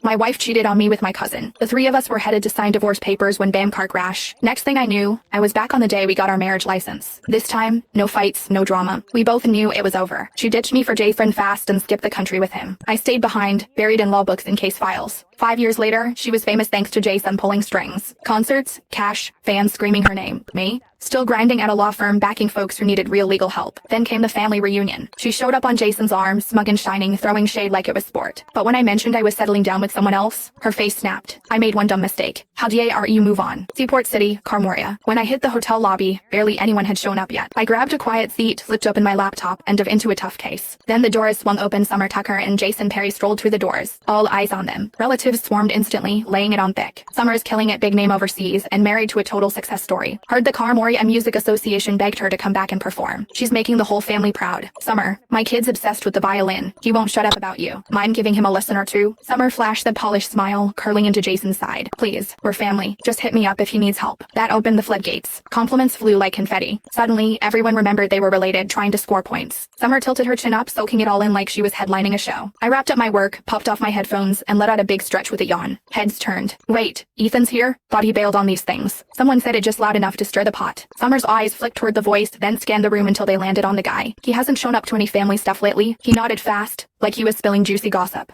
My wife cheated on me with my cousin. The three of us were headed to sign divorce papers when bam, car crash. Next thing I knew, I was back on the day we got our marriage license. This time, no fights, no drama. We both knew it was over. She ditched me for Jay-friend fast and skipped the country with him. I stayed behind, buried in law books and case files. 5 years later, she was famous thanks to Jason pulling strings. Concerts, cash, fans screaming her name. Me? Still grinding at a law firm backing folks who needed real legal help. Then came the family reunion. She showed up on Jason's arm, smug and shining, throwing shade like it was sport. But when I mentioned I was settling down with someone else, her face snapped. I made one dumb mistake. How dare you move on? Seaport City, Carmoria. When I hit the hotel lobby, barely anyone had shown up yet. I grabbed a quiet seat, flipped open my laptop, and dove into a tough case. Then the doors swung open. Summer Tucker and Jason Perry strolled through the doors, all eyes on them. Relatives swarmed instantly, laying it on thick. Summer's killing it big name overseas and married to a total success story. Heard the Carmoria Music Association begged her to come back and perform. She's making the whole family proud. Summer, my kid's obsessed with the violin. He won't shut up about you. Mind giving him a lesson or two? Summer flashed the polished smile, curling into Jason's side. Please, we're family. Just hit me up if he needs help. That opened the floodgates. Compliments flew like confetti. Suddenly, everyone remembered they were related, trying to score points. Summer tilted her chin up, soaking it all in like she was headlining a show. I wrapped up my work, popped off my headphones, and let out a big stretch with a yawn. Heads turned. Wait, Ethan's here? Thought he bailed on these things. Someone said it just loud enough to stir the pot. Summer's eyes flicked toward the voice, then scanned the room until they landed on the guy. He hasn't shown up to any family stuff lately. He nodded fast, like he was spilling juicy gossip.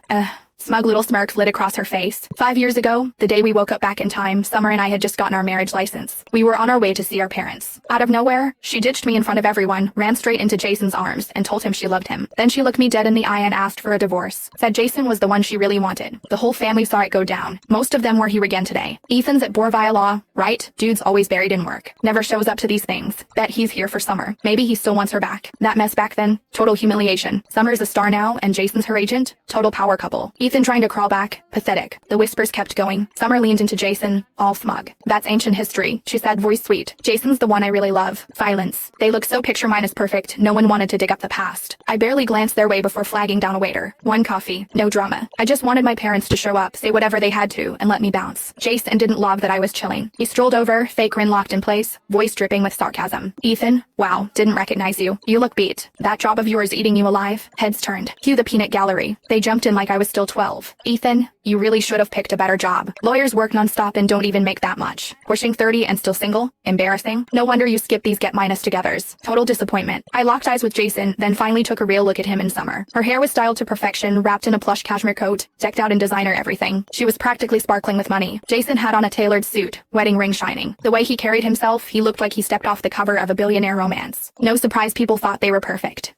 Smug little smirk flit across her face. 5 years ago, the day we woke up back in time, Summer and I had just gotten our marriage license. We were on our way to see our parents. Out of nowhere, she ditched me in front of everyone, ran straight into Jason's arms, and told him she loved him. Then she looked me dead in the eye and asked for a divorce. Said Jason was the one she really wanted. The whole family saw it go down. Most of them were here again today. Ethan's at Borvia Law, right? Dude's always buried in work. Never shows up to these things. Bet he's here for Summer. Maybe he still wants her back. That mess back then? Total humiliation. Summer's a star now, and Jason's her agent? Total power couple. Ethan trying to crawl back. Pathetic. The whispers kept going. Summer leaned into Jason, all smug. That's ancient history, she said, voice sweet. Jason's the one I really love. Silence. They look so picture minus perfect, no one wanted to dig up the past. I barely glanced their way before flagging down a waiter. One coffee. No drama. I just wanted my parents to show up, say whatever they had to, and let me bounce. Jason didn't love that I was chilling. He strolled over, fake grin locked in place, voice dripping with sarcasm. Ethan? Wow, didn't recognize you. You look beat. That job of yours eating you alive? Heads turned. Cue the peanut gallery. They jumped in like I was still 12. Ethan, you really should have picked a better job. Lawyers work nonstop and don't even make that much. Pushing 30 and still single? Embarrassing. No wonder you skip these get-minus-togethers. Total disappointment. I locked eyes with Jason, then finally took a real look at him in Summer. Her hair was styled to perfection, wrapped in a plush cashmere coat, decked out in designer everything. She was practically sparkling with money. Jason had on a tailored suit, wedding ring shining. The way he carried himself, he looked like he stepped off the cover of a billionaire romance. No surprise people thought they were perfect.